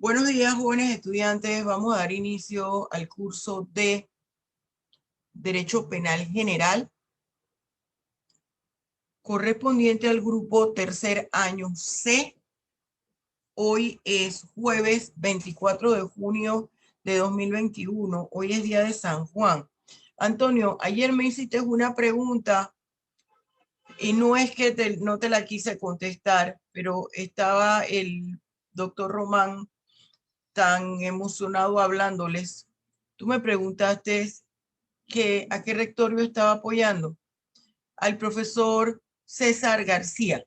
Buenos días, jóvenes estudiantes. Vamos a dar inicio al curso de Derecho Penal General, correspondiente al grupo tercer año C. Hoy es jueves 24 de junio de 2021. Hoy es día de San Juan. Antonio, ayer me hiciste una pregunta y no es que no te la quise contestar, pero estaba el doctor Román tan emocionado hablándoles. Tú me preguntaste a qué rectorio estaba apoyando. Al profesor César García.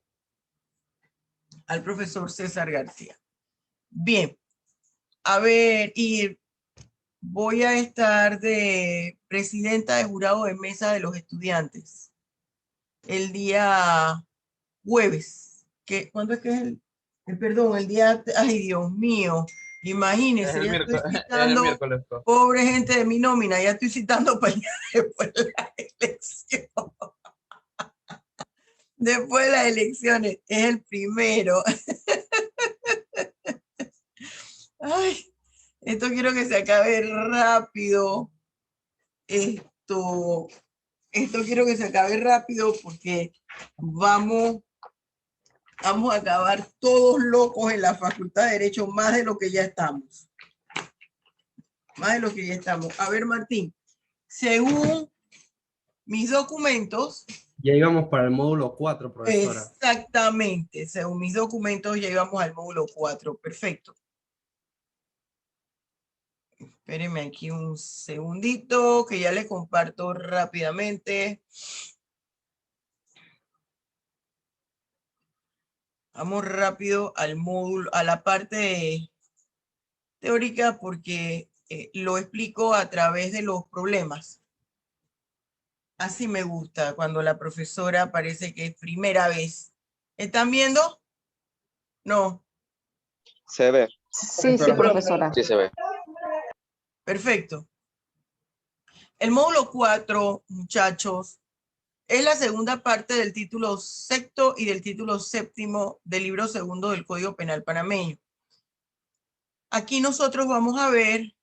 Al profesor César García. Bien, a ver, y voy a estar de presidenta de jurado de mesa de los estudiantes el día jueves. ¿Cuándo es que es perdón, el día, ay Dios mío, Es imagínense, el ya estoy miércoles, es el citando, miércoles. Co. pobre gente de mi nómina, ya estoy citando para allá después de la elección. Después de las elecciones, es el primero. Ay, esto quiero que se acabe rápido. Esto, esto quiero que se acabe rápido porque vamos, vamos a acabar todos locos en la Facultad de Derecho, más de lo que ya estamos. Más de lo que ya estamos. A ver, Martín, según mis documentos, Ya íbamos para el módulo 4, profesora. exactamente, según mis documentos, ya íbamos al módulo 4. Perfecto. Espérenme aquí un segundito, que ya les comparto rápidamente. Vamos rápido al módulo, a la parte teórica, porque lo explico a través de los problemas. Así me gusta cuando la profesora parece que es primera vez. ¿Están viendo? No. Se ve. Sí, sí, profesora. Sí se ve. Perfecto. El módulo 4, muchachos, es la segunda parte del título sexto y del título séptimo del libro segundo del Código Penal panameño. Aquí nosotros vamos a ver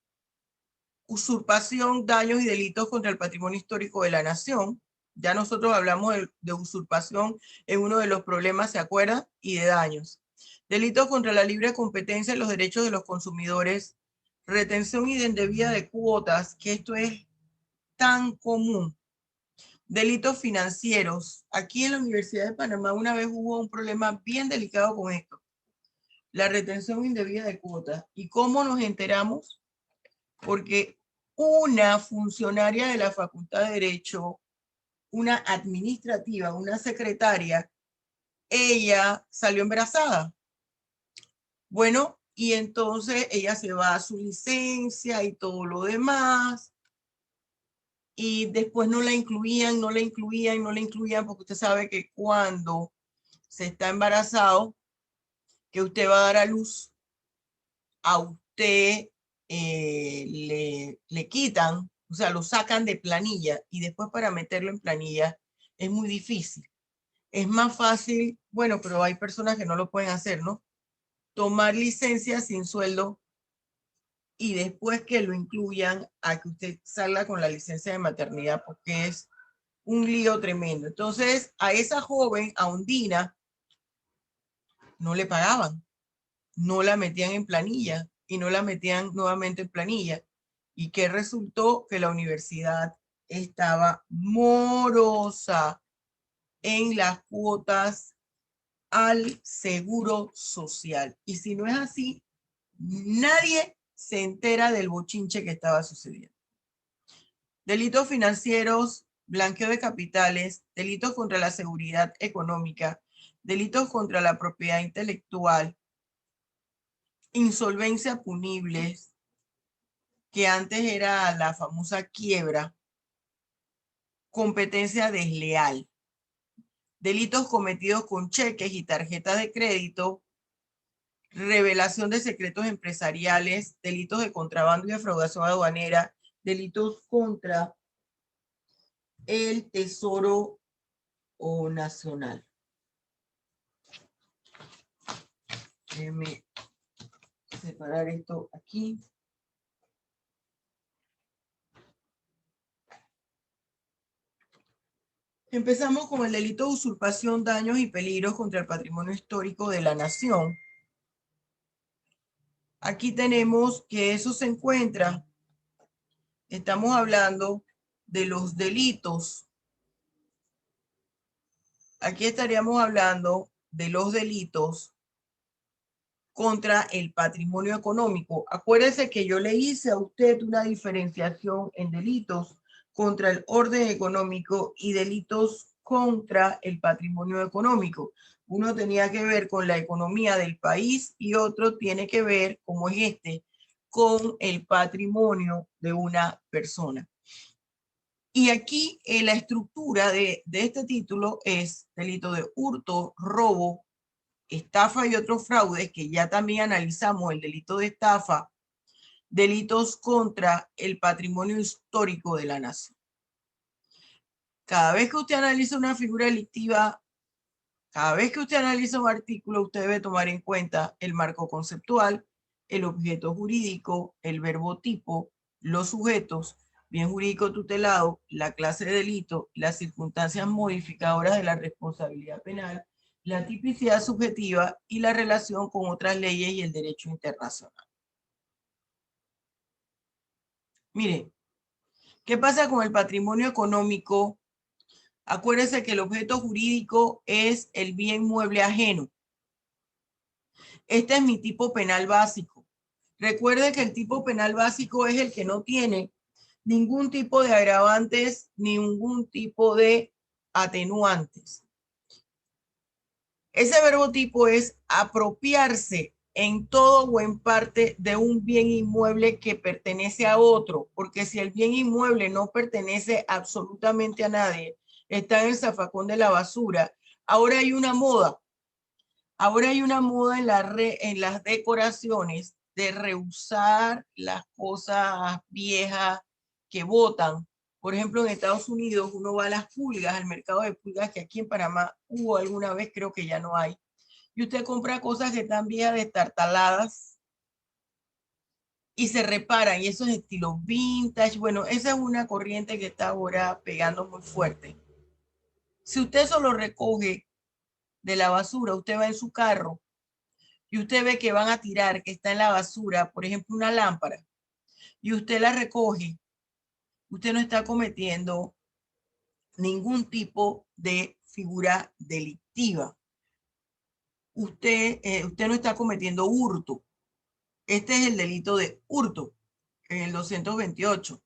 usurpación, daños y delitos contra el patrimonio histórico de la nación. Ya nosotros hablamos de usurpación en uno de los problemas, ¿se acuerdan? Y de daños. Delitos contra la libre competencia y los derechos de los consumidores. Retención indebida de cuotas, que esto es tan común. Delitos financieros. Aquí en la Universidad de Panamá una vez hubo un problema bien delicado con esto. La retención indebida de cuotas. ¿Y cómo nos enteramos? Porque una funcionaria de la Facultad de Derecho, una administrativa, una secretaria, ella salió embarazada. Bueno, y entonces ella se va a su licencia y todo lo demás. Y después no la incluían, porque usted sabe que cuando se está embarazado, que usted va a dar a luz, a usted le quitan, o sea, lo sacan de planilla y después para meterlo en planilla es muy difícil. Es más fácil, bueno, pero hay personas que no lo pueden hacer, ¿no? Tomar licencia sin sueldo y después que lo incluyan a que usted salga con la licencia de maternidad, porque es un lío tremendo. Entonces, a esa joven, a Ondina, no le pagaban, no la metían en planilla y no la metían nuevamente en planilla. ¿Y qué resultó? Que la universidad estaba morosa en las cuotas al seguro social. Y si no es así, nadie se entera del bochinche que estaba sucediendo. Delitos financieros, blanqueo de capitales, delitos contra la seguridad económica, delitos contra la propiedad intelectual, insolvencia punibles, que antes era la famosa quiebra, competencia desleal, delitos cometidos con cheques y tarjetas de crédito, revelación de secretos empresariales, delitos de contrabando y defraudación aduanera, delitos contra el Tesoro Nacional. Déjeme separar esto aquí. Empezamos con el delito de usurpación, daños y peligros contra el patrimonio histórico de la nación. Aquí tenemos que eso se encuentra, estamos hablando de los delitos. Aquí estaríamos hablando de los delitos contra el patrimonio económico. Acuérdese que yo le hice a usted una diferenciación en delitos contra el orden económico y delitos contra el patrimonio económico. Uno tenía que ver con la economía del país y otro tiene que ver, como es este, con el patrimonio de una persona. Y aquí la estructura de este título es delito de hurto, robo, estafa y otros fraudes, que ya también analizamos el delito de estafa, delitos contra el patrimonio histórico de la nación. Cada vez que usted analiza una figura delictiva, cada vez que usted analiza un artículo, usted debe tomar en cuenta el marco conceptual, el objeto jurídico, el verbo tipo, los sujetos, bien jurídico tutelado, la clase de delito, las circunstancias modificadoras de la responsabilidad penal, la tipicidad subjetiva y la relación con otras leyes y el derecho internacional. Mire, ¿qué pasa con el patrimonio económico? Acuérdese que el objeto jurídico es el bien mueble ajeno. Este es mi tipo penal básico. Recuerde que el tipo penal básico es el que no tiene ningún tipo de agravantes, ningún tipo de atenuantes. Ese verbo tipo es apropiarse en todo o en parte de un bien inmueble que pertenece a otro, porque si el bien inmueble no pertenece absolutamente a nadie, está en el zafacón de la basura. Ahora hay una moda. Ahora hay una moda en las decoraciones de reusar las cosas viejas que botan. Por ejemplo, en Estados Unidos uno va a las pulgas, al mercado de pulgas, que aquí en Panamá hubo alguna vez, creo que ya no hay. Y usted compra cosas que están viejas, destartaladas, y se reparan. Y eso es estilo vintage. Bueno, esa es una corriente que está ahora pegando muy fuerte. Si usted solo recoge de la basura, usted va en su carro y usted ve que van a tirar, que está en la basura, por ejemplo, una lámpara, y usted la recoge, usted no está cometiendo ningún tipo de figura delictiva. Usted no está cometiendo hurto. Este es el delito de hurto, en el 228.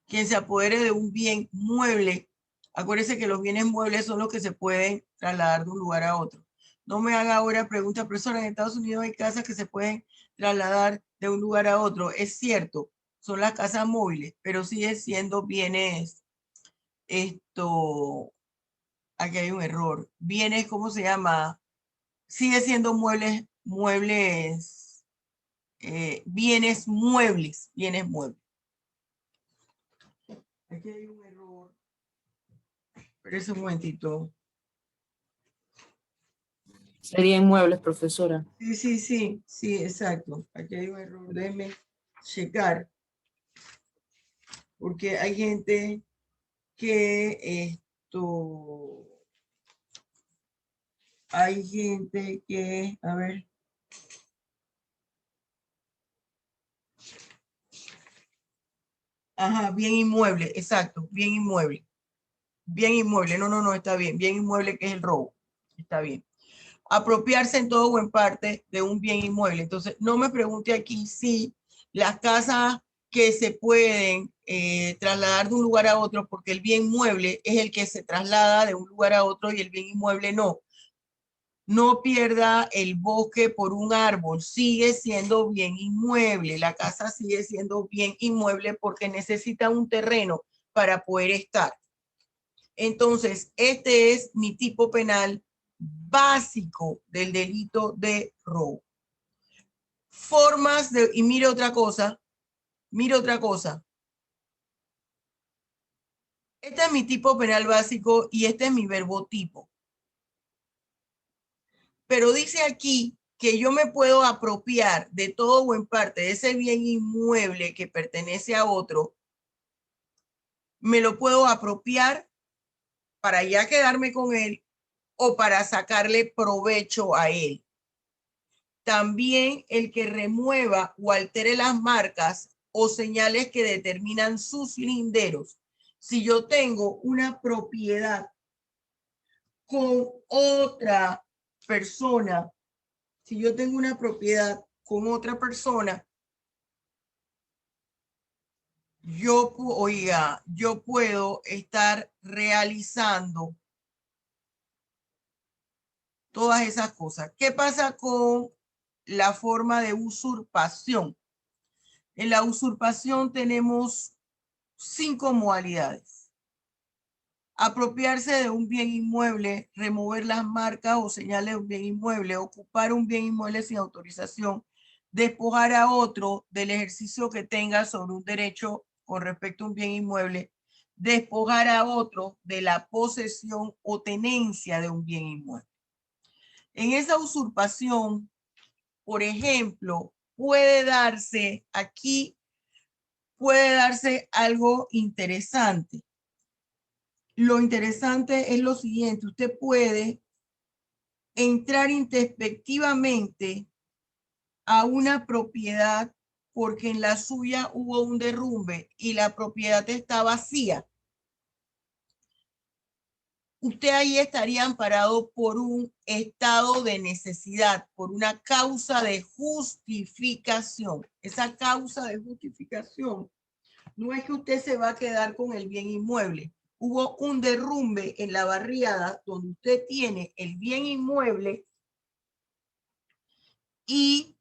Quien se apodere de un bien mueble, acuérdese que los bienes muebles son los que se pueden trasladar de un lugar a otro. No me haga ahora pregunta, profesora, en Estados Unidos hay casas que se pueden trasladar de un lugar a otro. Es cierto, son las casas móviles, pero sigue siendo bienes, aquí hay un error. Bienes, ¿cómo se llama? Sigue siendo bienes muebles. Aquí hay un error. Pero es un momentito. Sería inmuebles, profesora. Sí, exacto. Aquí hay un error. Déjenme checar. Porque hay gente que a ver. Ajá, bien inmueble, exacto, bien inmueble. Bien inmueble, no, está bien. Bien inmueble, que es el robo. Está bien. Apropiarse en todo o en parte de un bien inmueble. Entonces, no me pregunte aquí si las casas que se pueden trasladar de un lugar a otro, porque el bien mueble es el que se traslada de un lugar a otro y el bien inmueble no. No pierda el bosque por un árbol, sigue siendo bien inmueble. La casa sigue siendo bien inmueble porque necesita un terreno para poder estar. Entonces, este es mi tipo penal básico del delito de robo. Y mire otra cosa. Este es mi tipo penal básico y este es mi verbo tipo. Pero dice aquí que yo me puedo apropiar de todo o en parte de ese bien inmueble que pertenece a otro, me lo puedo apropiar para ya quedarme con él o para sacarle provecho a él. También el que remueva o altere las marcas o señales que determinan sus linderos. Si yo tengo una propiedad con otra persona, si yo tengo una propiedad con otra persona, yo puedo estar realizando todas esas cosas. ¿Qué pasa con la forma de usurpación? En la usurpación tenemos 5 modalidades. Apropiarse de un bien inmueble, remover las marcas o señales de un bien inmueble, ocupar un bien inmueble sin autorización, despojar a otro del ejercicio que tenga sobre un derecho con respecto a un bien inmueble, despojar a otro de la posesión o tenencia de un bien inmueble. En esa usurpación, por ejemplo, puede darse algo interesante. Lo interesante es lo siguiente: usted puede entrar introspectivamente a una propiedad porque en la suya hubo un derrumbe y la propiedad está vacía. Usted ahí estaría amparado por un estado de necesidad, por una causa de justificación. Esa causa de justificación no es que usted se va a quedar con el bien inmueble. Hubo un derrumbe en la barriada donde usted tiene el bien inmueble y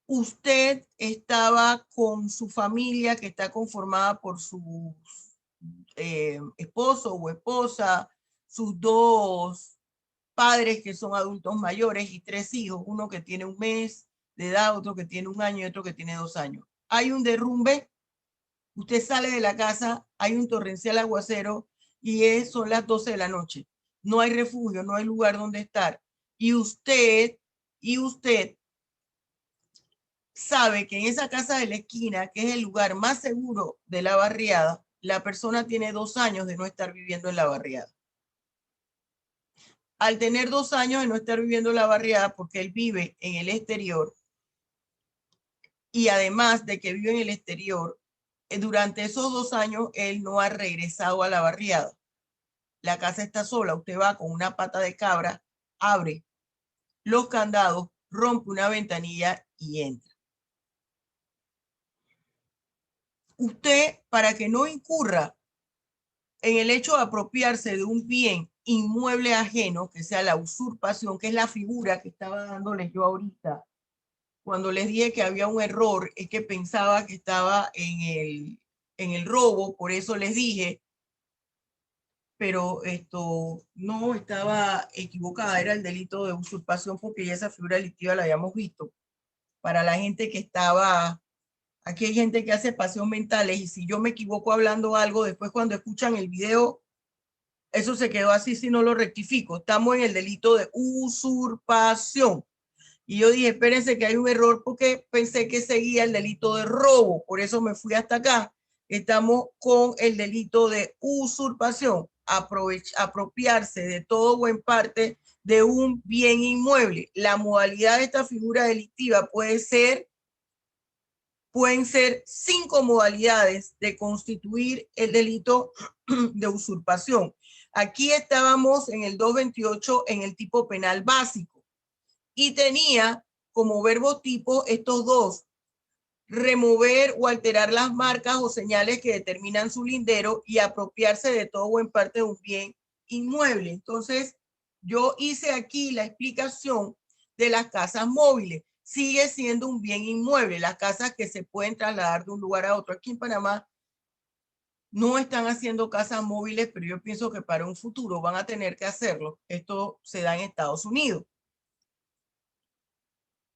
usted estaba con su familia, que está conformada por sus esposo o esposa, sus 2 padres que son adultos mayores y 3 hijos, uno que tiene 1 mes de edad, otro que tiene 1 año y otro que tiene 2 años. Hay un derrumbe, usted sale de la casa, hay un torrencial aguacero y son las 12 de la noche. No hay refugio, no hay lugar donde estar. Y usted sabe que en esa casa de la esquina, que es el lugar más seguro de la barriada, la persona tiene 2 años de no estar viviendo en la barriada. Al tener 2 años de no estar viviendo en la barriada, porque él vive en el exterior, y además de que vive en el exterior, durante esos 2 años él no ha regresado a la barriada. La casa está sola, usted va con una pata de cabra, abre los candados, rompe una ventanilla y entra. Usted, para que no incurra en el hecho de apropiarse de un bien inmueble ajeno, que sea la usurpación, que es la figura que estaba dándoles yo ahorita, cuando les dije que había un error, es que pensaba que estaba en el robo, por eso les dije, pero esto no estaba equivocada, era el delito de usurpación porque ya esa figura delictiva la habíamos visto. Para la gente que estaba, aquí hay gente que hace pasión mentales y si yo me equivoco hablando algo, después cuando escuchan el video, eso se quedó así si no lo rectifico. Estamos en el delito de usurpación. Y yo dije, espérense que hay un error porque pensé que seguía el delito de robo. Por eso me fui hasta acá. Estamos con el delito de usurpación. Apropiarse de todo o en parte de un bien inmueble. La modalidad de esta figura delictiva pueden ser 5 modalidades de constituir el delito de usurpación. Aquí estábamos en el 228 en el tipo penal básico y tenía como verbo tipo estos 2: remover o alterar las marcas o señales que determinan su lindero y apropiarse de todo o en parte de un bien inmueble. Entonces, yo hice aquí la explicación de las casas móviles. Sigue siendo un bien inmueble, las casas que se pueden trasladar de un lugar a otro. Aquí en Panamá no están haciendo casas móviles, pero yo pienso que para un futuro van a tener que hacerlo. Esto se da en Estados Unidos.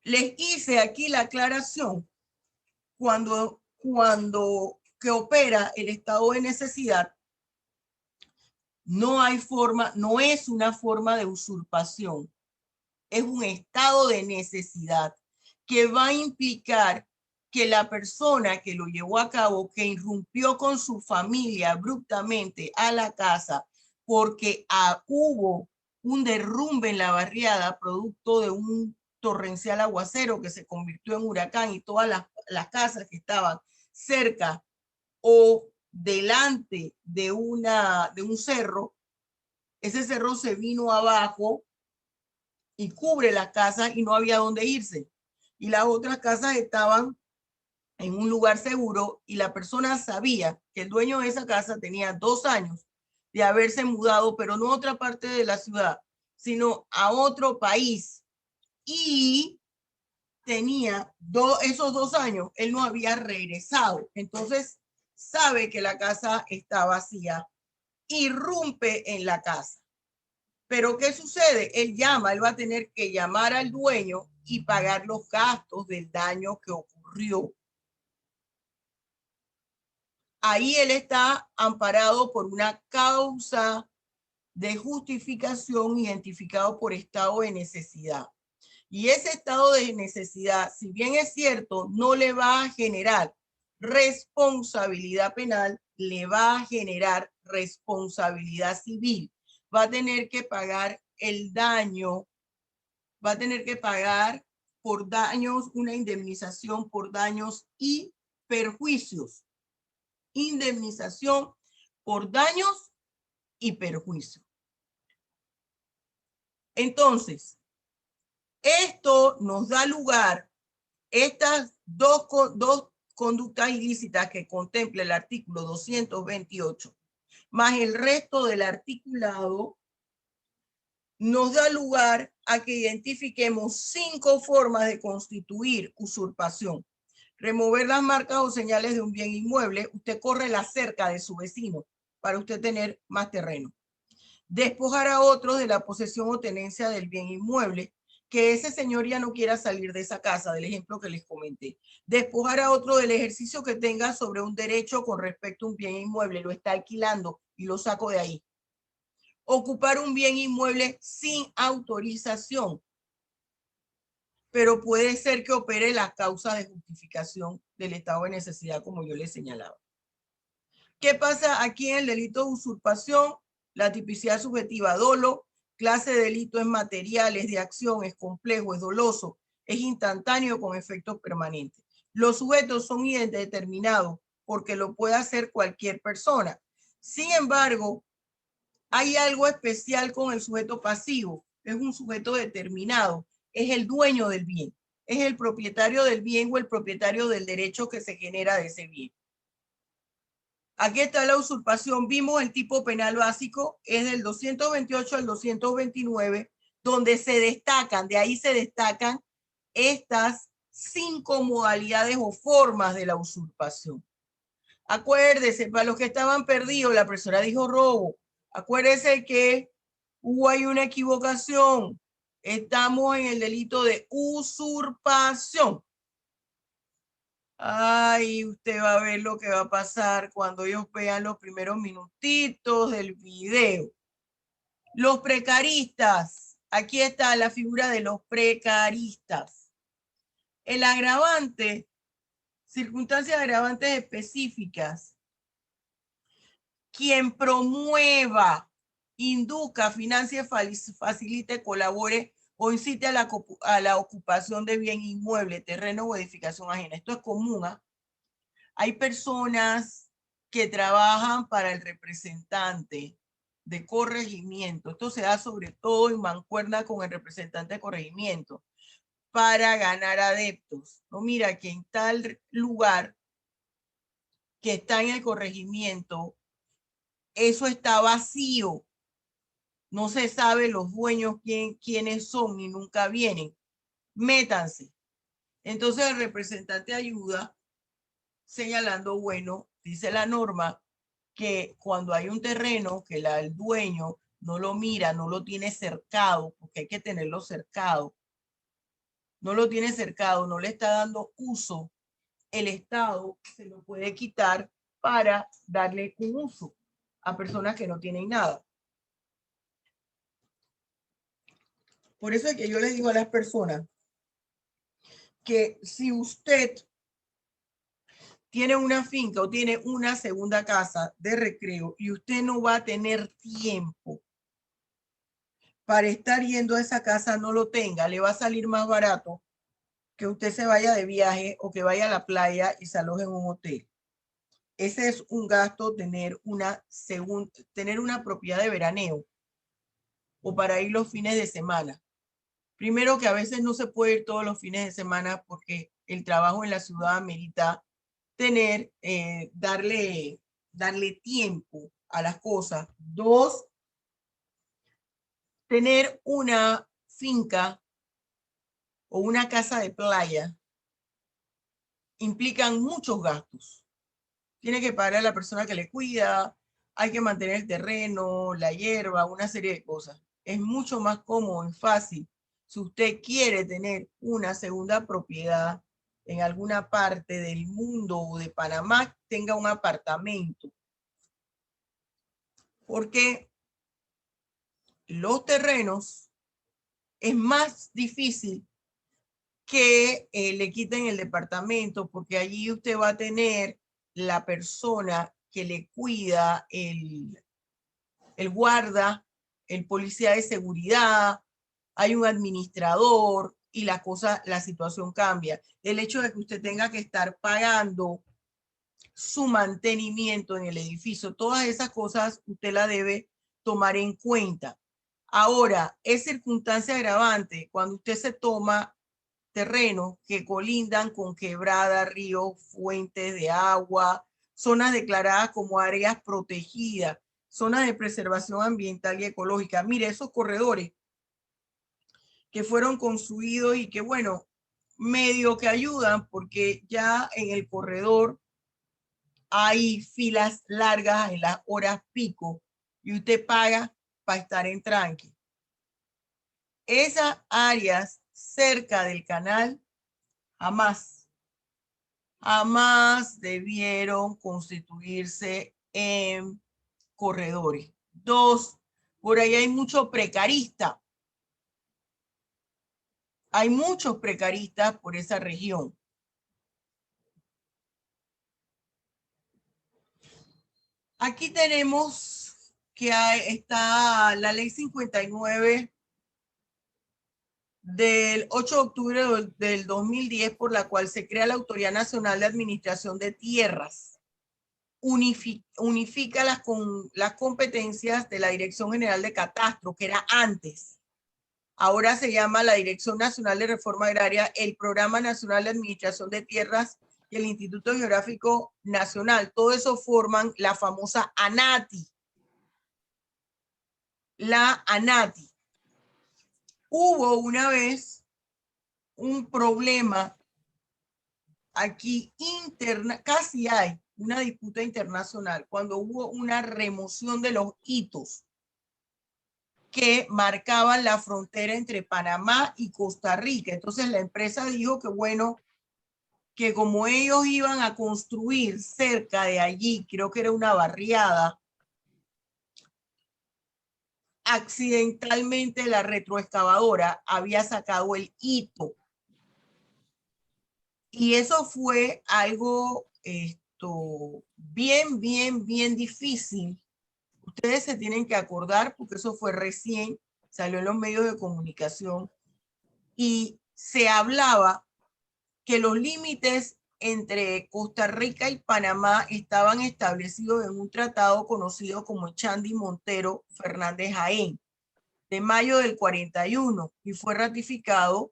Les hice aquí la aclaración cuando que opera el estado de necesidad, no hay forma, no es una forma de usurpación. es un estado de necesidad que va a implicar que la persona que lo llevó a cabo, que irrumpió con su familia abruptamente a la casa porque hubo un derrumbe en la barriada producto de un torrencial aguacero que se convirtió en huracán y todas las casas que estaban cerca o delante de un cerro, ese cerro se vino abajo y cubre las casas y no había dónde irse. Y las otras casas estaban en un lugar seguro y la persona sabía que el dueño de esa casa tenía 2 años de haberse mudado, pero no a otra parte de la ciudad, sino a otro país. Y tenía esos 2 años, él no había regresado. Entonces sabe que la casa está vacía, irrumpe en la casa. Pero ¿qué sucede? Él va a tener que llamar al dueño y pagar los gastos del daño que ocurrió. Ahí él está amparado por una causa de justificación identificado por estado de necesidad. Y ese estado de necesidad, si bien es cierto, no le va a generar responsabilidad penal, le va a generar responsabilidad civil. Va a tener que pagar el daño, va a tener que pagar por daños, una indemnización por daños y perjuicios. Indemnización por daños y perjuicios. Entonces, esto nos da lugar, estas dos conductas ilícitas que contempla el artículo 228, más el resto del articulado, nos da lugar a que identifiquemos 5 formas de constituir usurpación. Remover las marcas o señales de un bien inmueble. Usted corre la cerca de su vecino para usted tener más terreno. Despojar a otros de la posesión o tenencia del bien inmueble, que ese señor ya no quiera salir de esa casa, del ejemplo que les comenté. Despojar a otro del ejercicio que tenga sobre un derecho con respecto a un bien inmueble, lo está alquilando y lo saco de ahí. Ocupar un bien inmueble sin autorización, pero puede ser que opere las causas de justificación del estado de necesidad, como yo les señalaba. ¿Qué pasa aquí en el delito de usurpación? La tipicidad subjetiva, dolo, clase de delito es material, es de acción, es complejo, es doloso, es instantáneo con efectos permanentes. Los sujetos son indeterminados porque lo puede hacer cualquier persona. Sin embargo, hay algo especial con el sujeto pasivo. Es un sujeto determinado, es el dueño del bien, es el propietario del bien o el propietario del derecho que se genera de ese bien. Aquí está la usurpación. Vimos el tipo penal básico, es del 228 al 229, donde se destacan, de ahí se destacan estas 5 modalidades o formas de la usurpación. Acuérdese, para los que estaban perdidos, la persona dijo robo. Acuérdese que hubo ahí una equivocación. Estamos en el delito de usurpación. Ay, usted va a ver lo que va a pasar cuando ellos vean los primeros minutitos del video. Los precaristas. Aquí está la figura de los precaristas. El agravante, circunstancias agravantes específicas. Quien promueva, induzca, financie, facilite, colabore o incite a la ocupación de bien inmueble, terreno o edificación ajena. Esto es común, ¿eh? Hay personas que trabajan para el representante de corregimiento. Esto se da sobre todo en mancuerna con el representante de corregimiento para ganar adeptos. No, mira que en tal lugar que está en el corregimiento, eso está vacío. No se sabe los dueños quiénes son y nunca vienen. Métanse. Entonces el representante ayuda señalando, bueno, dice la norma que cuando hay un terreno que el dueño no lo mira, no lo tiene cercado, porque hay que tenerlo cercado, no lo tiene cercado, no le está dando uso, el Estado se lo puede quitar para darle un uso a personas que no tienen nada. Por eso es que yo les digo a las personas que si usted tiene una finca o tiene una segunda casa de recreo y usted no va a tener tiempo para estar yendo a esa casa, no lo tenga, le va a salir más barato que usted se vaya de viaje o que vaya a la playa y se aloje en un hotel. Ese es un gasto, tener una propiedad de veraneo o para ir los fines de semana. Primero que a veces no se puede ir todos los fines de semana porque el trabajo en la ciudad amerita darle tiempo a las cosas. Dos, tener una finca o una casa de playa implican muchos gastos. Tiene que pagar a la persona que le cuida, hay que mantener el terreno, la hierba, una serie de cosas. Es mucho más cómodo y fácil si usted quiere tener una segunda propiedad en alguna parte del mundo o de Panamá, tenga un apartamento. Porque los terrenos es más difícil que le quiten el departamento, porque allí usted va a tener la persona que le cuida, el guarda, el policía de seguridad, hay un administrador y la situación cambia. El hecho de que usted tenga que estar pagando su mantenimiento en el edificio, todas esas cosas usted la debe tomar en cuenta. Ahora, es circunstancia agravante cuando usted se toma terrenos que colindan con quebradas, ríos, fuentes de agua, zonas declaradas como áreas protegidas, zonas de preservación ambiental y ecológica. Mire, esos corredores que fueron construidos y que, bueno, medio que ayudan porque ya en el corredor hay filas largas en las horas pico y usted paga para estar en tranque. Esas áreas cerca del canal jamás debieron constituirse en corredores. Dos, por ahí hay mucho precarista. Hay muchos precaristas por esa región. Aquí tenemos que está la ley 59 del 8 de octubre del 2010, por la cual se crea la Autoridad Nacional de Administración de Tierras. Unifica las competencias de la Dirección General de Catastro, que era antes. Ahora se llama la Dirección Nacional de Reforma Agraria, el Programa Nacional de Administración de Tierras y el Instituto Geográfico Nacional. Todo eso forman la famosa ANATI. La ANATI. Hubo una vez un problema aquí casi hay una disputa internacional cuando hubo una remoción de los hitos que marcaban la frontera entre Panamá y Costa Rica. Entonces la empresa dijo que bueno, que como ellos iban a construir cerca de allí, creo que era una barriada, accidentalmente la retroexcavadora había sacado el hito. Y eso fue algo bien difícil. Ustedes se tienen que acordar porque eso fue recién, salió en los medios de comunicación y se hablaba que los límites entre Costa Rica y Panamá estaban establecidos en un tratado conocido como Echandi Montero Fernández Jaén, de mayo del 41, y fue ratificado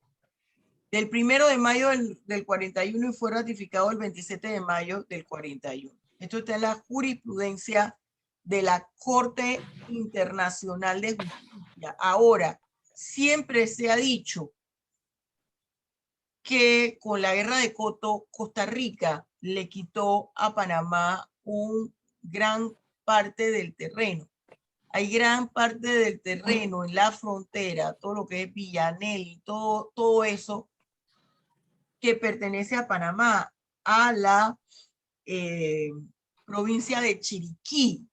del 1 de mayo del 41 y fue ratificado el 27 de mayo del 41. Esto está en la jurisprudencia de la Corte Internacional de Justicia. Ahora, siempre se ha dicho que con la guerra de Coto, Costa Rica le quitó a Panamá gran parte del terreno. Hay gran parte del terreno en la frontera, todo lo que es Villanel, todo eso que pertenece a Panamá, a la provincia de Chiriquí.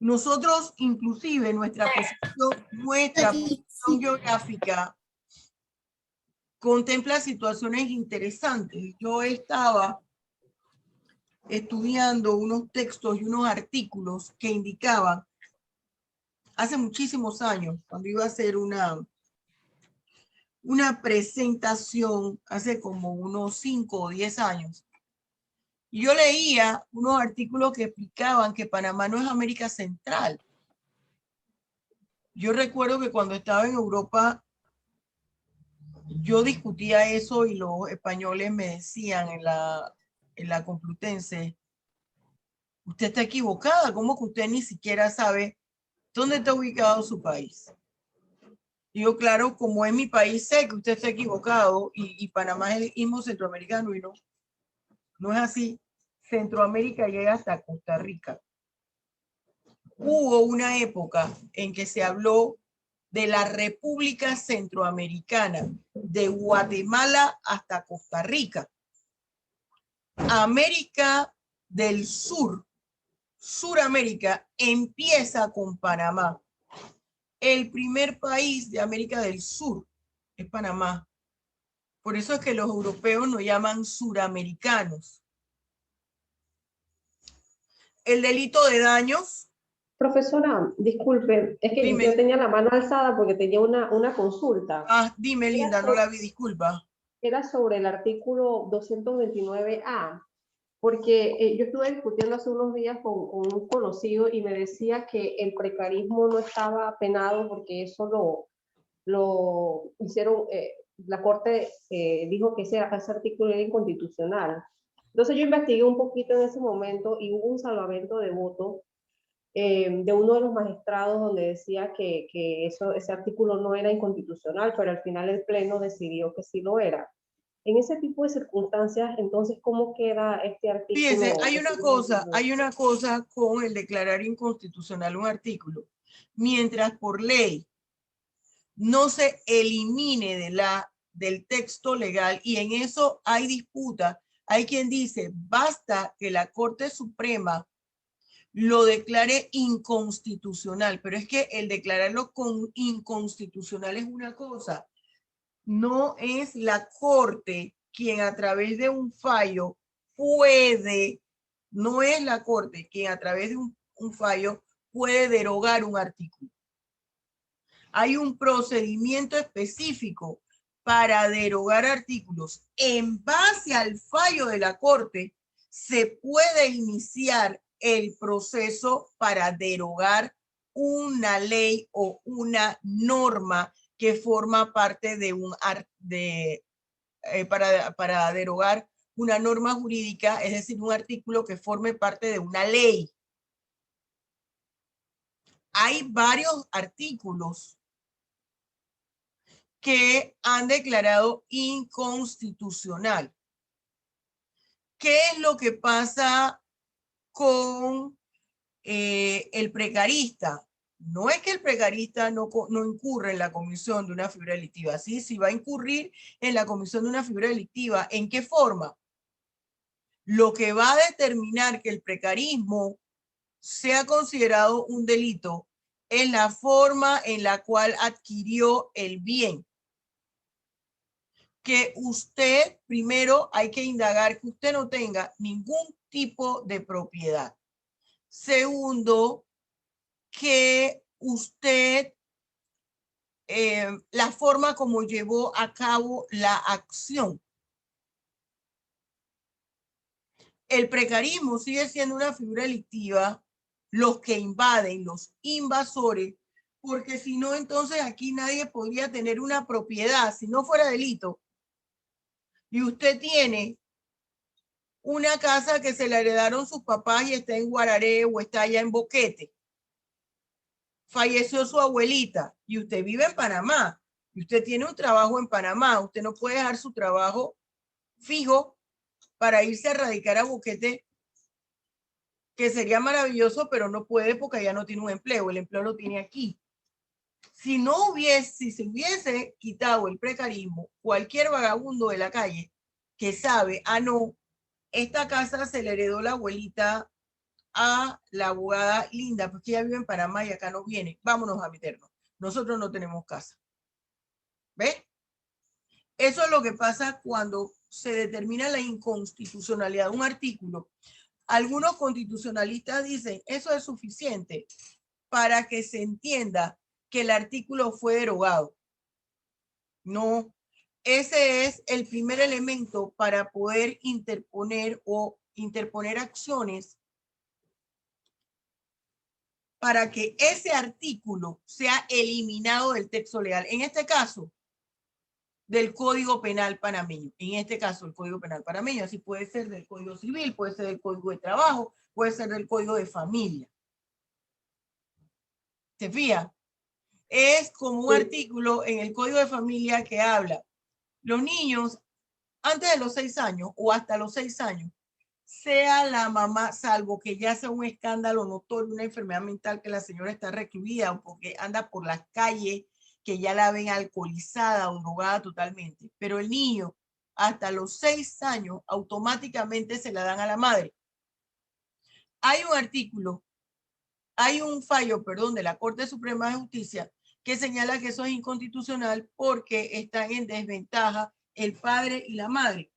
Nosotros, inclusive, nuestra posición distribución geográfica contempla situaciones interesantes. Yo estaba estudiando unos textos y unos artículos que indicaban hace muchísimos años, cuando iba a hacer una presentación hace como unos 5 o 10 años. Y yo leía unos artículos que explicaban que Panamá no es América Central. Yo recuerdo que cuando estaba en Europa, yo discutía eso y los españoles me decían en la Complutense, usted está equivocada, ¿cómo que usted ni siquiera sabe dónde está ubicado su país? Y yo, claro, como es mi país, sé que usted está equivocado y Panamá es el istmo centroamericano y no es así. Centroamérica llega hasta Costa Rica. Hubo una época en que se habló de la República Centroamericana, de Guatemala hasta Costa Rica. América del Sur, Suramérica, empieza con Panamá. El primer país de América del Sur es Panamá. Por eso es que los europeos nos llaman suramericanos. El delito de daños. Profesora, disculpe, es que Dime. yo tenía la mano alzada porque tenía una consulta. Dime, Linda, no la vi, disculpa. Era sobre el artículo 229A, porque yo estuve discutiendo hace unos días con un conocido y me decía que el precarismo no estaba penado porque eso lo hicieron, la Corte dijo que ese artículo era inconstitucional. Entonces yo investigué un poquito en ese momento y hubo un salvamento de voto de uno de los magistrados donde decía que ese artículo no era inconstitucional, pero al final el Pleno decidió que sí lo era. En ese tipo de circunstancias, entonces, ¿cómo queda este artículo? Fíjense, hay una cosa con el declarar inconstitucional un artículo. Mientras por ley no se elimine del texto legal, y en eso hay disputa, hay quien dice, basta que la Corte Suprema lo declare inconstitucional, pero es que el declararlo inconstitucional es una cosa. No es la Corte quien a través de un fallo no es la Corte quien a través de un fallo puede derogar un artículo. Hay un procedimiento específico para derogar artículos. En base al fallo de la Corte, se puede iniciar el proceso para derogar una ley o una norma que forma parte de para derogar una norma jurídica, es decir, un artículo que forme parte de una ley. Hay varios artículos que han declarado inconstitucional. ¿Qué es lo que pasa con el precarista? No es que el precarista no incurre en la comisión de una figura delictiva. Sí va a incurrir en la comisión de una figura delictiva. ¿En qué forma? Lo que va a determinar que el precarismo sea considerado un delito es la forma en la cual adquirió el bien. Que usted, primero hay que indagar que usted no tenga ningún tipo de propiedad. Segundo, que usted, la forma como llevó a cabo la acción. El precarismo sigue siendo una figura delictiva, los que invaden, los invasores, porque si no, entonces aquí nadie podría tener una propiedad, si no fuera delito. Y usted tiene una casa que se la heredaron sus papás y está en Guararé o está allá en Boquete. Falleció su abuelita y usted vive en Panamá y usted tiene un trabajo en Panamá. Usted no puede dejar su trabajo fijo para irse a radicar a Boquete, que sería maravilloso, pero no puede porque allá no tiene un empleo. El empleo lo tiene aquí. Si se hubiese quitado el precarismo, cualquier vagabundo de la calle que sabe, no, esta casa se le heredó la abuelita a la abogada Linda, porque ella vive en Panamá y acá no viene. Vámonos a meternos. Nosotros no tenemos casa. ¿Ves? Eso es lo que pasa cuando se determina la inconstitucionalidad de un artículo. Algunos constitucionalistas dicen, eso es suficiente para que se entienda que el artículo fue derogado. No, ese es el primer elemento para poder interponer acciones para que ese artículo sea eliminado del texto legal. En este caso, del Código Penal panameño. En este caso, el Código Penal panameño. Así puede ser del Código Civil, puede ser del Código de Trabajo, puede ser del Código de Familia. ¿Se fija? Es como un artículo en el Código de Familia que habla, los niños antes de los 6 años o hasta los 6 años, sea la mamá, salvo que ya sea un escándalo notorio, una enfermedad mental que la señora está recluida o porque anda por las calles, que ya la ven alcoholizada o drogada totalmente. Pero el niño hasta los 6 años automáticamente se la dan a la madre. Hay un artículo, hay un fallo, perdón, de la Corte Suprema de Justicia que señala que eso es inconstitucional porque están en desventaja el padre y la madre.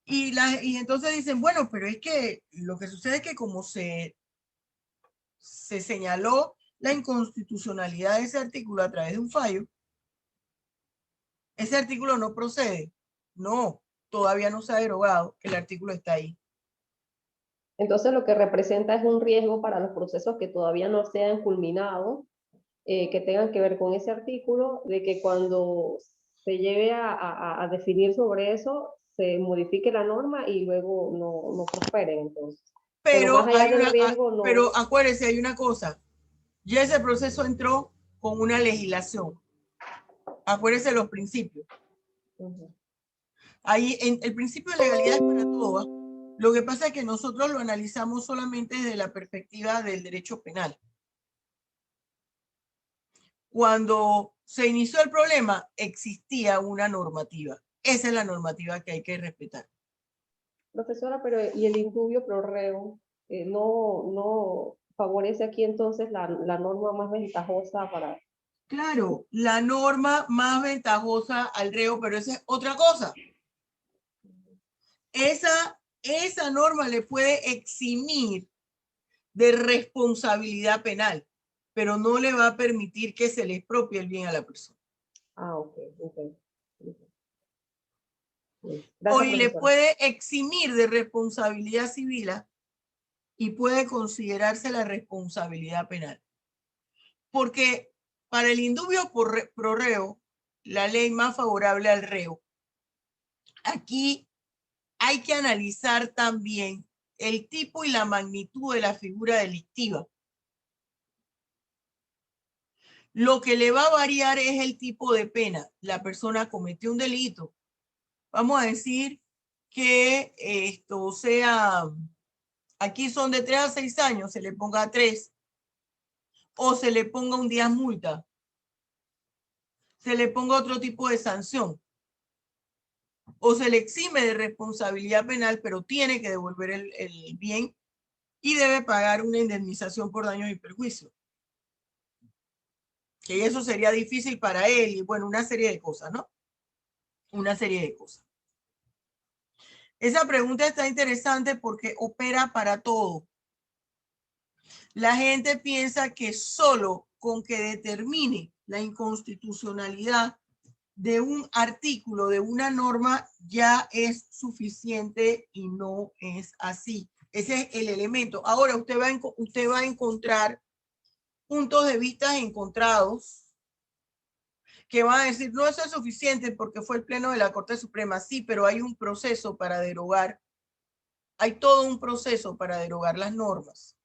Y entonces dicen, bueno, pero es que lo que sucede es que como se señaló la inconstitucionalidad de ese artículo a través de un fallo, ese artículo no procede. No, todavía no se ha derogado, el artículo está ahí. Entonces lo que representa es un riesgo para los procesos que todavía no se han culminado, que tengan que ver con ese artículo, de que cuando se lleve a definir sobre eso, se modifique la norma y luego no prosperen entonces. Pero más allá del riesgo, no. Pero acuérdense, hay una cosa. Ya ese proceso entró con una legislación. Acuérdense los principios. Ahí, el principio de legalidad es para todos. Lo que pasa es que nosotros lo analizamos solamente desde la perspectiva del derecho penal. Cuando se inició el problema, existía una normativa. Esa es la normativa que hay que respetar. Profesora, pero ¿y el indubio pro reo no favorece aquí entonces la norma más ventajosa para...? Claro, la norma más ventajosa al reo, pero esa es otra cosa. Esa norma le puede eximir de responsabilidad penal, pero no le va a permitir que se le expropie el bien a la persona. Ah, ok. Hoy le puede eximir de responsabilidad civil y puede considerarse la responsabilidad penal. Porque para el indubio pro reo, la ley más favorable al reo, aquí hay que analizar también el tipo y la magnitud de la figura delictiva. Lo que le va a variar es el tipo de pena. La persona cometió un delito. Vamos a decir que esto sea, aquí son de 3 a 6 años, se le ponga 3, o se le ponga un día multa, se le ponga otro tipo de sanción, o se le exime de responsabilidad penal, pero tiene que devolver el bien y debe pagar una indemnización por daños y perjuicios. Que eso sería difícil para él y bueno, una serie de cosas, ¿no? Una serie de cosas. Esa pregunta está interesante porque opera para todo. La gente piensa que solo con que determine la inconstitucionalidad de un artículo, de una norma, ya es suficiente y no es así. Ese es el elemento. Ahora usted va a encontrar puntos de vista encontrados que van a decir, no, eso es suficiente porque fue el pleno de la Corte Suprema. Sí, pero hay un proceso para derogar. Hay todo un proceso para derogar las normas.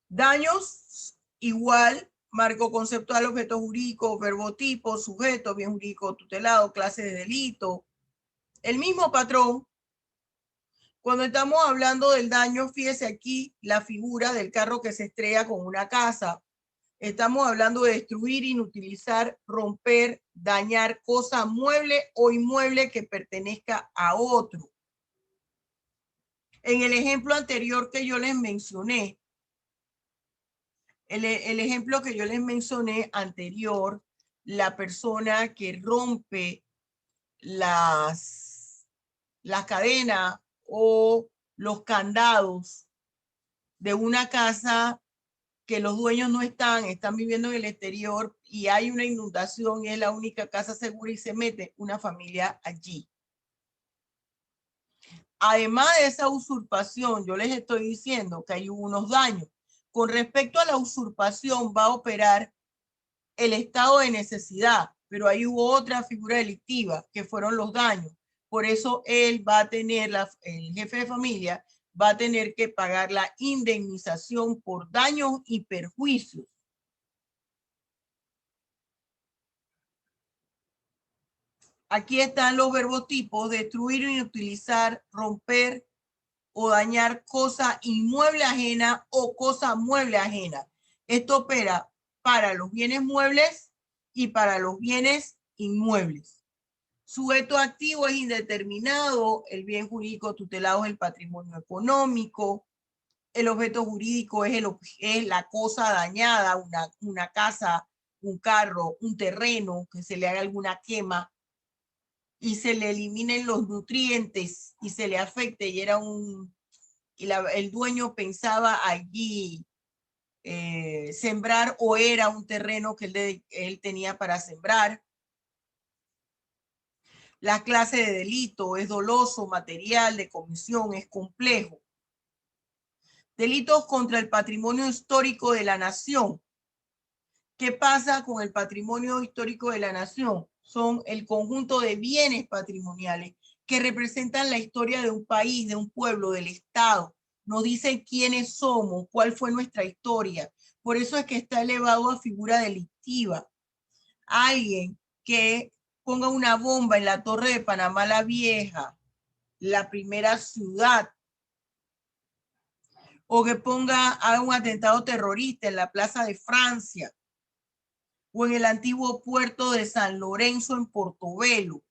Daños, igual, marco conceptual, objeto jurídico, verbo tipo, sujeto, bien jurídico tutelado, clase de delito. El mismo patrón. Cuando estamos hablando del daño, fíjese aquí la figura del carro que se estrella con una casa. Estamos hablando de destruir, inutilizar, romper, dañar cosa mueble o inmueble que pertenezca a otro. En el ejemplo anterior que yo les mencioné, El ejemplo que yo les mencioné anterior, la persona que rompe las cadenas o los candados de una casa que los dueños no están viviendo en el exterior y hay una inundación y es la única casa segura y se mete una familia allí. Además de esa usurpación, yo les estoy diciendo que hay unos daños. Con respecto a la usurpación, va a operar el estado de necesidad, pero ahí hubo otra figura delictiva que fueron los daños. Por eso él va a tener, el jefe de familia va a tener que pagar la indemnización por daños y perjuicios. Aquí están los verbos tipos: destruir, inutilizar, romper o dañar cosa inmueble ajena o cosa mueble ajena. Esto opera para los bienes muebles y para los bienes inmuebles. Sujeto activo es indeterminado, el bien jurídico tutelado es el patrimonio económico, el objeto jurídico es la cosa dañada, una casa, un carro, un terreno, que se le haga alguna quema y se le eliminen los nutrientes y se le afecte y era el dueño pensaba allí sembrar o era un terreno que él tenía para sembrar. La clase de delito es doloso, material, de comisión, es complejo. Delitos contra el patrimonio histórico de la nación. ¿Qué pasa con el patrimonio histórico de la nación? Son el conjunto de bienes patrimoniales que representan la historia de un país, de un pueblo, del Estado. Nos dicen quiénes somos, cuál fue nuestra historia. Por eso es que está elevado a figura delictiva. Alguien que ponga una bomba en la Torre de Panamá la Vieja, la primera ciudad, o que haga un atentado terrorista en la Plaza de Francia, o en el antiguo puerto de San Lorenzo en Portobelo.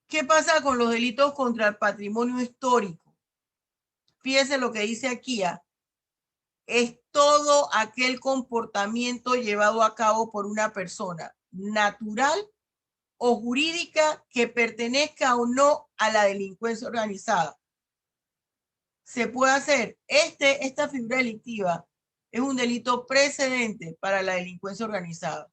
¿Qué pasa con los delitos contra el patrimonio histórico? Fíjese lo que dice aquí. Es todo aquel comportamiento llevado a cabo por una persona natural o jurídica que pertenezca o no a la delincuencia organizada. Se puede hacer. Esta figura delictiva es un delito precedente para la delincuencia organizada,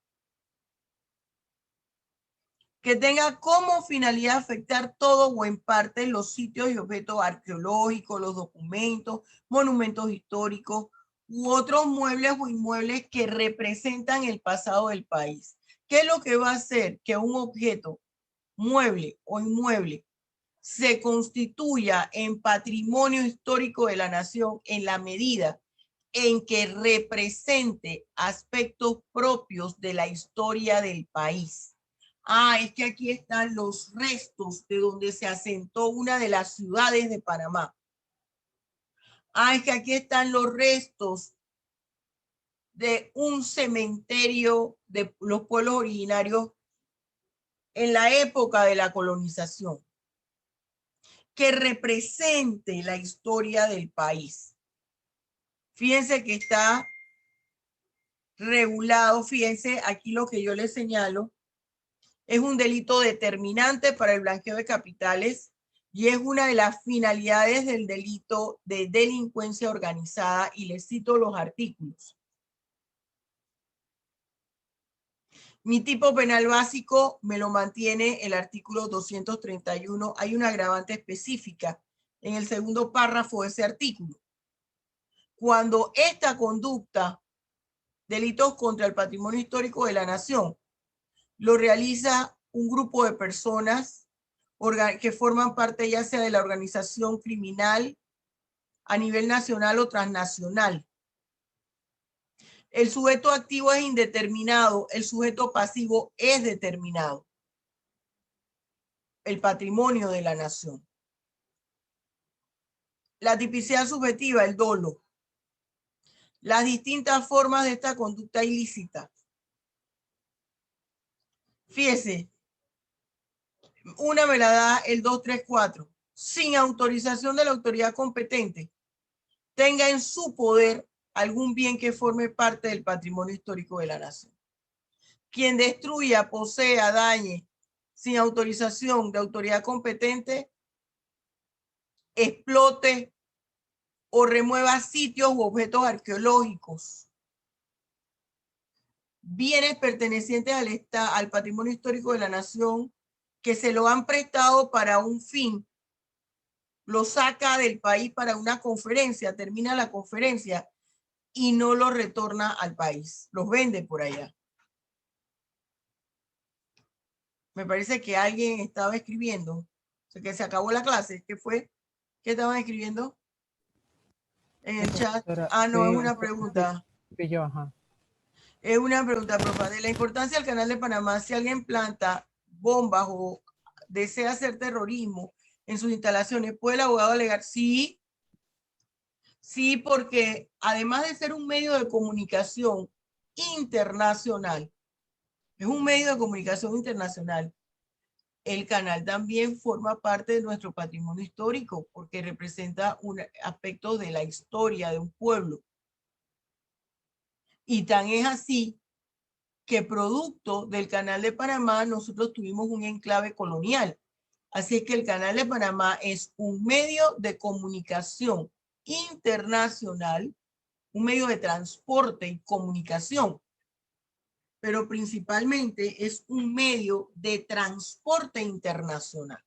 que tenga como finalidad afectar todo o en parte los sitios y objetos arqueológicos, los documentos, monumentos históricos u otros muebles o inmuebles que representan el pasado del país. ¿Qué es lo que va a hacer que un objeto, mueble o inmueble, se constituya en patrimonio histórico de la nación en la medida en que represente aspectos propios de la historia del país? Es que aquí están los restos de donde se asentó una de las ciudades de Panamá. Es que aquí están los restos de un cementerio de los pueblos originarios en la época de la colonización, que represente la historia del país. Fíjense que está regulado, fíjense aquí lo que yo les señalo, es un delito determinante para el blanqueo de capitales y es una de las finalidades del delito de delincuencia organizada, y les cito los artículos. Mi tipo penal básico me lo mantiene el artículo 231. Hay una agravante específica en el segundo párrafo de ese artículo. Cuando esta conducta, delitos contra el patrimonio histórico de la nación, lo realiza un grupo de personas que forman parte ya sea de la organización criminal a nivel nacional o transnacional. El sujeto activo es indeterminado, el sujeto pasivo es determinado. El patrimonio de la nación. La tipicidad subjetiva, el dolo. Las distintas formas de esta conducta ilícita. Fíjese, una me la da el 234. Sin autorización de la autoridad competente, tenga en su poder algún bien que forme parte del patrimonio histórico de la nación. Quien destruya, posea, dañe, sin autorización de autoridad competente, explote o remueva sitios u objetos arqueológicos, bienes pertenecientes al patrimonio histórico de la nación que se lo han prestado para un fin, lo saca del país para una conferencia, termina la conferencia y no lo retorna al país, los vende por allá. Me parece que alguien estaba escribiendo, o sea, que se acabó la clase. ¿Qué fue? ¿Qué estaban escribiendo en el chat? Ah, no, es una pregunta. Yo, ajá. Es una pregunta, profe, de la importancia del Canal de Panamá. Si alguien planta bombas o desea hacer terrorismo en sus instalaciones, ¿puede el abogado alegar? Sí, sí, porque además de ser un medio de comunicación internacional, es un medio de comunicación internacional, el canal también forma parte de nuestro patrimonio histórico porque representa un aspecto de la historia de un pueblo. Y tan es así que producto del Canal de Panamá nosotros tuvimos un enclave colonial. Así es que el Canal de Panamá es un medio de comunicación internacional, un medio de transporte y comunicación, pero principalmente es un medio de transporte internacional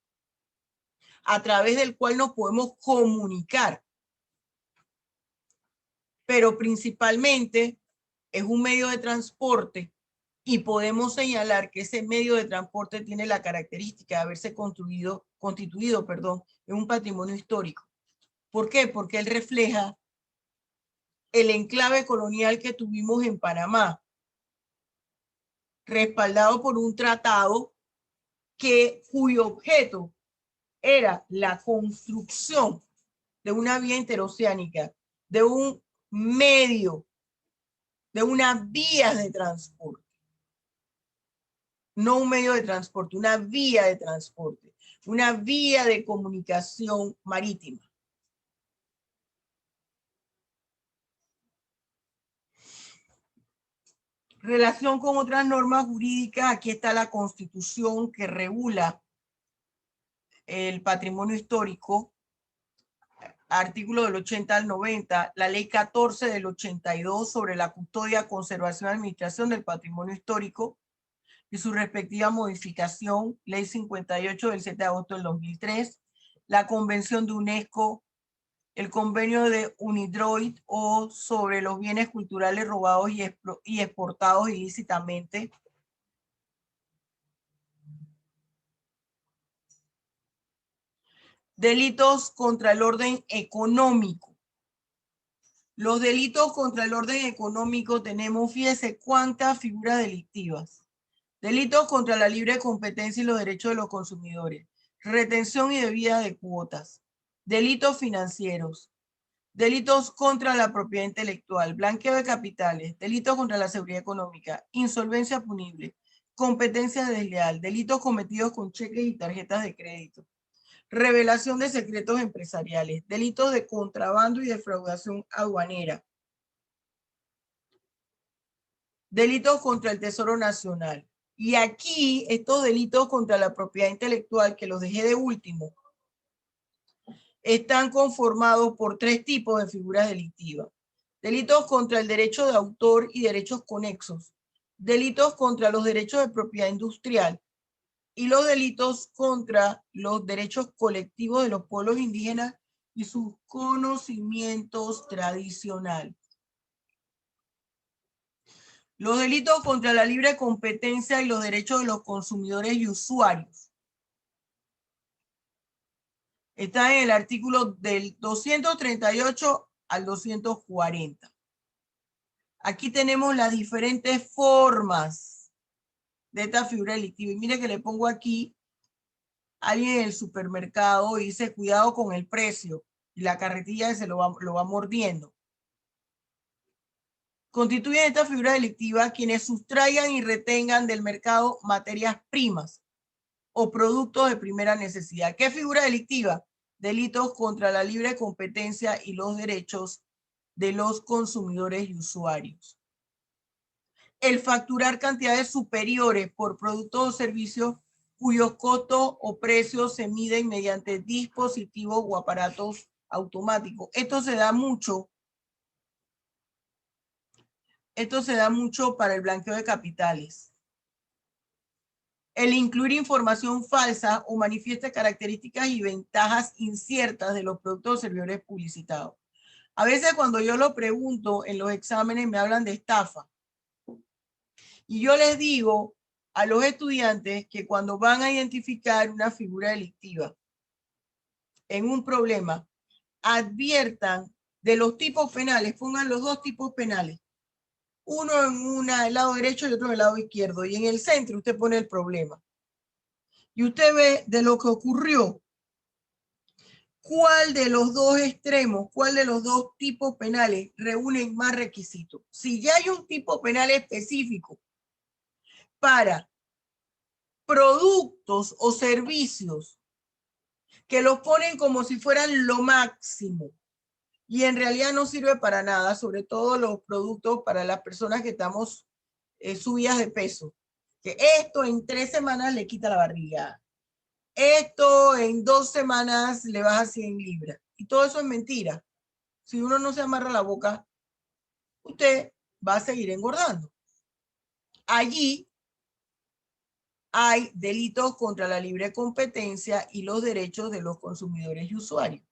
a través del cual nos podemos comunicar, pero principalmente es un medio de transporte y podemos señalar que ese medio de transporte tiene la característica de haberse constituido en un patrimonio histórico. ¿Por qué? Porque él refleja el enclave colonial que tuvimos en Panamá, respaldado por un tratado cuyo objeto era la construcción de una vía interoceánica, de un medio, de unas vías de transporte. No un medio de transporte, una vía de transporte, una vía de comunicación marítima. Relación con otras normas jurídicas, aquí está la Constitución que regula el patrimonio histórico, artículo del 80 al 90, la ley 14 del 82 sobre la custodia, conservación y administración del patrimonio histórico y su respectiva modificación, ley 58 del 7 de agosto del 2003, la convención de UNESCO, el convenio de UNIDROIT o sobre los bienes culturales robados y exportados ilícitamente, delitos contra el orden económico. Los delitos contra el orden económico tenemos, fíjese cuántas figuras delictivas. Delitos contra la libre competencia y los derechos de los consumidores. Retención y debida de cuotas. Delitos financieros. Delitos contra la propiedad intelectual. Blanqueo de capitales. Delitos contra la seguridad económica. Insolvencia punible. Competencia desleal. Delitos cometidos con cheques y tarjetas de crédito. Revelación de secretos empresariales, delitos de contrabando y defraudación aduanera, delitos contra el Tesoro Nacional. Y aquí estos delitos contra la propiedad intelectual, que los dejé de último, están conformados por tres tipos de figuras delictivas. Delitos contra el derecho de autor y derechos conexos, delitos contra los derechos de propiedad industrial, y los delitos contra los derechos colectivos de los pueblos indígenas y sus conocimientos tradicionales. Los delitos contra la libre competencia y los derechos de los consumidores y usuarios están en el artículo del 238 al 240. Aquí tenemos las diferentes formas de esta figura delictiva. Y mire que le pongo aquí alguien en el supermercado y dice cuidado con el precio y la carretilla se lo va mordiendo. Constituyen esta figura delictiva quienes sustraigan y retengan del mercado materias primas o productos de primera necesidad. ¿Qué figura delictiva? delitos contra la libre competencia y los derechos de los consumidores y usuarios. El facturar cantidades superiores por productos o servicios cuyos costos o precios se miden mediante dispositivos o aparatos automáticos. Esto se da mucho para el blanqueo de capitales. El incluir información falsa o manifiesta características y ventajas inciertas de los productos o servidores publicitados. A veces cuando yo lo pregunto en los exámenes me hablan de estafa. Y yo les digo a los estudiantes que cuando van a identificar una figura delictiva en un problema, adviertan de los tipos penales, pongan los dos tipos penales. Uno en el lado derecho y otro en el lado izquierdo. Y en el centro usted pone el problema. Y usted ve de lo que ocurrió, cuál de los dos extremos, cuál de los dos tipos penales reúnen más requisitos. Si ya hay un tipo penal específico para productos o servicios que los ponen como si fueran lo máximo y en realidad no sirve para nada, sobre todo los productos para las personas que estamos subidas de peso. Que esto en 3 semanas le quita la barriga. Esto en 2 semanas le baja 100 libras. Y todo eso es mentira. Si uno no se amarra la boca, usted va a seguir engordando. Allí hay delitos contra la libre competencia y los derechos de los consumidores y usuarios.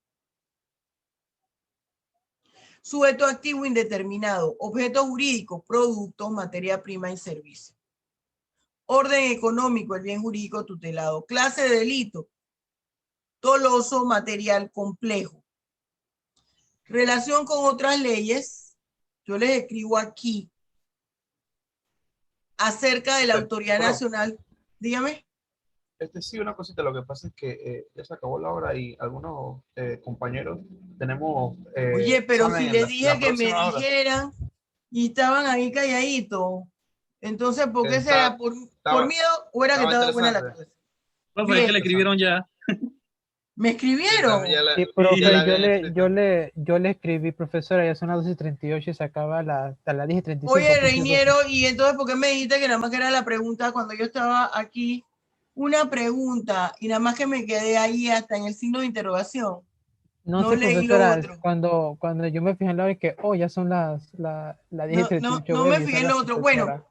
Sujeto activo indeterminado, objeto jurídico, productos, materia prima y servicio. Orden económico, el bien jurídico tutelado. Clase de delito, doloso, material complejo. Relación con otras leyes, yo les escribo aquí acerca de la Autoridad Nacional. Dígame. Sí, una cosita, lo que pasa es que ya se acabó la hora y algunos compañeros tenemos... Oye, pero si examen les la dije que me próxima hora. dijeran y estaban ahí calladitos, entonces, ¿por qué será? ¿Por miedo o era que estaba buena la interesante. clase? Profe, es que le escribieron ya. ¿Me escribieron? Sí, profe, yo le escribí, profesora, ya son las 12:38 y se acaba a las 10:35. Oye, Reiniero, y entonces, ¿por qué me dijiste que nada más que era la pregunta cuando yo estaba aquí? Una pregunta, y nada más que me quedé ahí hasta en el signo de interrogación. No No sé, leí lo profesora, otro. cuando yo me fijé en la hora y que, ya son las 10:38. No me fijé en lo otro. Bueno,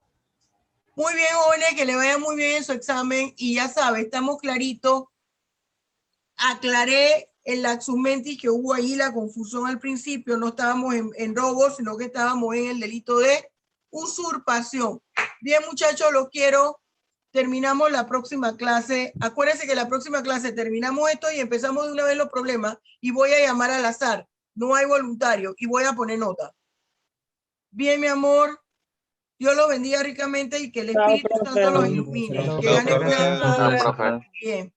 muy bien, jóvenes, que le vaya muy bien en su examen y ya sabe, estamos claritos. Aclaré en la Axumentis que hubo ahí la confusión al principio, no estábamos en robo, sino que estábamos en el delito de usurpación. Bien, muchachos, los quiero. Terminamos la próxima clase. Acuérdense que la próxima clase terminamos esto y empezamos de una vez los problemas y voy a llamar al azar. No hay voluntario y voy a poner nota. Bien, mi amor. Dios los bendiga ricamente y que el Espíritu Santo los ilumine. Que ganen una... Bien.